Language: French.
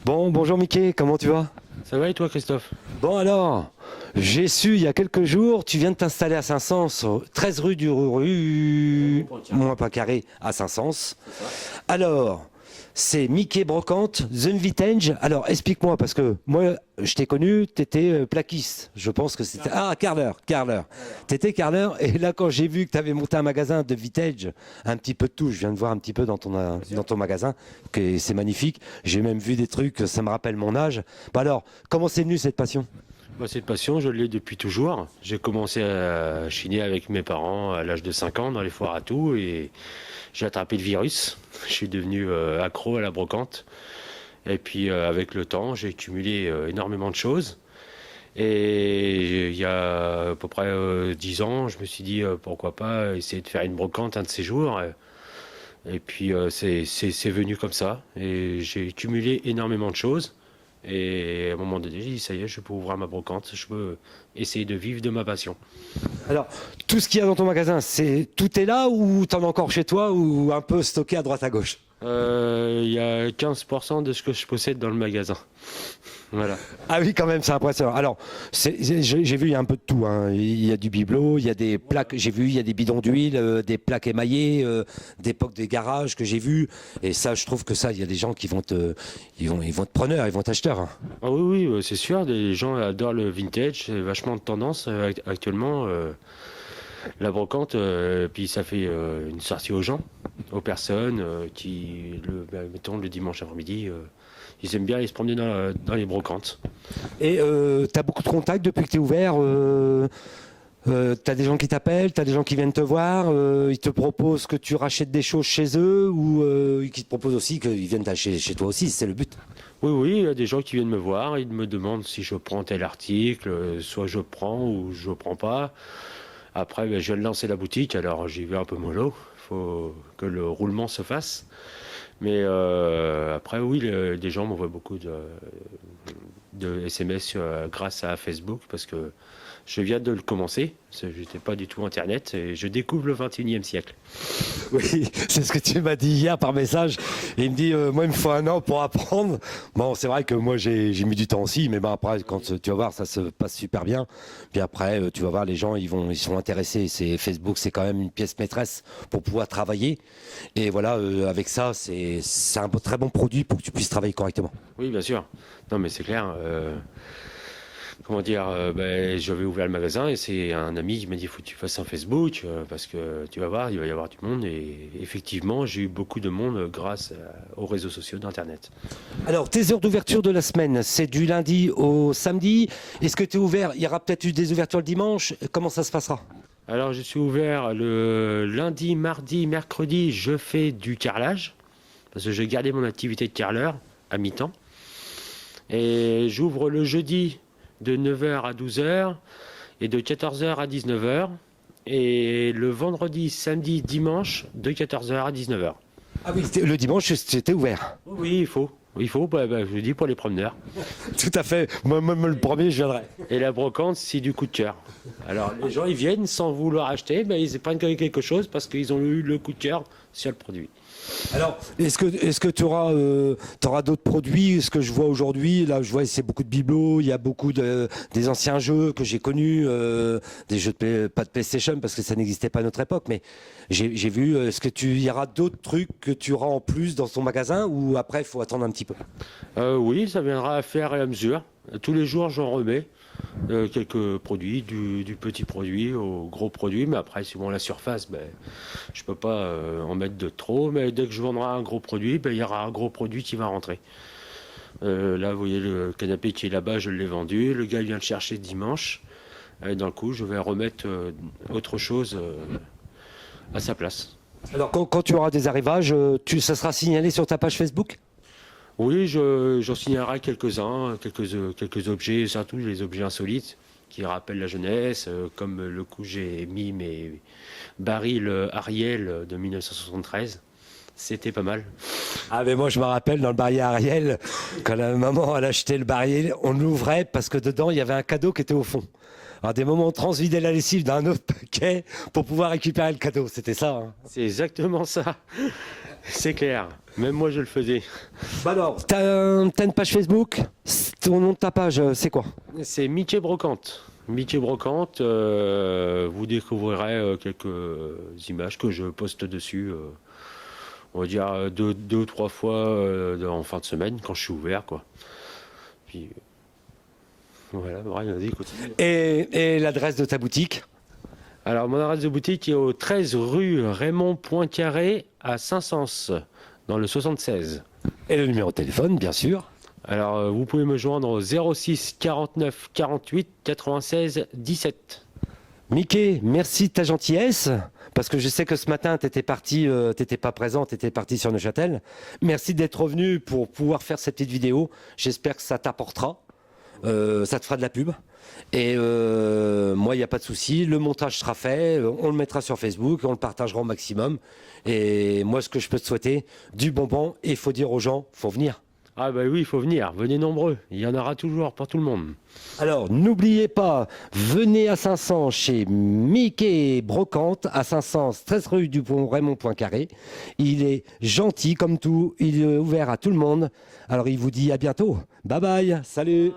Bon, bonjour Mickey, comment tu vas? Ça va et toi, Christophe? Bon alors, j'ai su il y a quelques jours, tu viens de t'installer à Saint-Saëns, 13 rue du moins pas carré à Saint-Saëns. Alors, c'est Mickey Brocante, The Vintage. Alors, explique-moi, parce que moi, je t'ai connu, tu étais plaquiste. Je pense que c'était... Ah, carreleur. Tu étais carreleur, et là, quand j'ai vu que tu avais monté un magasin de vintage, un petit peu de tout, je viens de voir un petit peu dans ton magasin, que c'est magnifique. J'ai même vu des trucs, ça me rappelle mon âge. Bah alors, comment c'est venu cette passion? Cette passion, je l'ai depuis toujours. J'ai commencé à chiner avec mes parents à l'âge de 5 ans dans les foires à tout et j'ai attrapé le virus. Je suis devenu accro à la brocante. Et puis avec le temps, j'ai accumulé énormément de choses. Et il y a à peu près 10 ans, je me suis dit pourquoi pas essayer de faire une brocante un de ces jours. Et puis c'est venu comme ça. Et j'ai accumulé énormément de choses. Et à un moment donné, j'ai dit, ça y est, je peux ouvrir ma brocante, je peux essayer de vivre de ma passion. Alors, tout ce qu'il y a dans ton magasin, tout est là ou t'en as encore chez toi ou un peu stocké à droite à gauche? Il y a 15% de ce que je possède dans le magasin. Voilà. Ah oui, quand même, c'est impressionnant. Alors, j'ai vu, il y a un peu de tout, hein. Il y a du bibelot, il y a des plaques, j'ai vu, il y a des bidons d'huile, des plaques émaillées, d'époque des garages que j'ai vu. Et ça, je trouve que ça, il y a des gens qui ils vont être preneurs, ils vont être acheteurs, hein. Ah oui, oui, c'est sûr, des gens adorent le vintage, c'est vachement de tendance actuellement. La brocante, puis ça fait une sortie aux gens, aux personnes mettons le dimanche après-midi, ils aiment bien aller se promener dans les brocantes. Et tu as beaucoup de contacts depuis que tu es ouvert. Tu as des gens qui t'appellent, tu as des gens qui viennent te voir, ils te proposent que tu rachètes des choses chez eux ou qui te proposent aussi qu'ils viennent acheter chez toi aussi, c'est le but. Oui, oui, il y a des gens qui viennent me voir, ils me demandent si je prends tel article, soit je prends ou je prends pas. Après, je viens de lancer la boutique, alors j'y vais un peu mollo, il faut que le roulement se fasse. Mais après, oui, des gens m'envoient beaucoup de SMS grâce à Facebook parce que je viens de le commencer. Je n'étais pas du tout Internet et je découvre le 21e siècle. Oui, c'est ce que tu m'as dit hier par message. Et il me dit, moi, il me faut un an pour apprendre. Bon, c'est vrai que moi, j'ai mis du temps aussi, mais ben, après, quand tu vas voir, ça se passe super bien. Puis après, tu vas voir, les gens, ils sont intéressés. Facebook, c'est quand même une pièce maîtresse pour pouvoir travailler. Et voilà, avec ça, c'est un très bon produit pour que tu puisses travailler correctement. Oui, bien sûr. Non, mais c'est clair. Comment dire, j'avais ouvert le magasin et c'est un ami qui m'a dit il faut que tu fasses un Facebook parce que tu vas voir, il va y avoir du monde. Et effectivement, j'ai eu beaucoup de monde grâce aux réseaux sociaux d'Internet. Alors, tes heures d'ouverture de la semaine, c'est du lundi au samedi. Est-ce que tu es ouvert? Il y aura peut-être eu des ouvertures le dimanche. Comment ça se passera? Alors, je suis ouvert le lundi, mardi, mercredi, je fais du carrelage parce que j'ai gardé mon activité de carreleur à mi-temps. Et j'ouvre le jeudi de 9h à 12h et de 14h à 19h. Et le vendredi, samedi, dimanche de 14h à 19h. Ah oui, le dimanche, c'était ouvert. Oui, il faut. Il faut, je vous dis, pour les promeneurs. Tout à fait. Moi, même le premier, je viendrai. Et la brocante, c'est du coup de cœur. Alors, les gens, ils viennent sans vouloir acheter, mais ils prennent quelque chose parce qu'ils ont eu le coup de cœur sur le produit. Alors, est-ce que tu auras d'autres produits? Ce que je vois aujourd'hui, là, je vois c'est beaucoup de bibelots, il y a beaucoup des anciens jeux que j'ai connus, des jeux pas de PlayStation parce que ça n'existait pas à notre époque, mais j'ai vu. Est-ce que il y aura d'autres trucs que tu auras en plus dans ton magasin ou après il faut attendre un petit peu? Oui, ça viendra à faire et à mesure. Tous les jours, j'en remets. Quelques produits, du petit produit au gros produit, mais après, suivant la surface, je peux pas en mettre de trop, mais dès que je vendrai un gros produit, il y aura un gros produit qui va rentrer. Là, vous voyez le canapé qui est là-bas, je l'ai vendu, le gars vient le chercher dimanche, et d'un coup, je vais remettre autre chose à sa place. Alors, quand tu auras des arrivages, ça sera signalé sur ta page Facebook? Oui, j'en signalerai quelques-uns, quelques objets, surtout les objets insolites qui rappellent la jeunesse, comme le coup j'ai mis mes barils Ariel de 1973. C'était pas mal. Ah mais moi je me rappelle dans le baril Ariel, quand la maman elle achetait le baril, on l'ouvrait parce que dedans il y avait un cadeau qui était au fond. Alors des moments on transvidait la lessive d'un autre paquet pour pouvoir récupérer le cadeau, c'était ça, hein. C'est exactement ça. C'est clair. Même moi, je le faisais. Bah alors, t'as une page Facebook? Ton nom de ta page, c'est quoi? C'est Mickey Brocante. Mickey Brocante, vous découvrirez quelques images que je poste dessus. On va dire deux ou trois fois en fin de semaine quand je suis ouvert, quoi. Puis voilà, Brian, vas-y, continue. Et l'adresse de ta boutique? Alors, mon adresse de boutique est au 13 rue Raymond Poincaré à Saint-Saëns, dans le 76. Et le numéro de téléphone, bien sûr. Alors, vous pouvez me joindre au 06 49 48 96 17. Mickey, merci de ta gentillesse, parce que je sais que ce matin, tu étais parti, t'étais pas présent, tu étais parti sur Neuchâtel. Merci d'être revenu pour pouvoir faire cette petite vidéo. J'espère que ça t'apportera. Ça te fera de la pub. Et moi, il n'y a pas de souci. Le montage sera fait. On le mettra sur Facebook. On le partagera au maximum. Et moi, ce que je peux te souhaiter, du bonbon. Et il faut dire aux gens, faut venir. Ah bah oui, il faut venir. Venez nombreux. Il y en aura toujours pour tout le monde. Alors, n'oubliez pas, venez à Saint-Saëns chez Mickey Brocante, à Saint-Saëns, 13 rue du Pont Raymond Poincaré. Il est gentil comme tout. Il est ouvert à tout le monde. Alors, il vous dit à bientôt. Bye bye. Salut.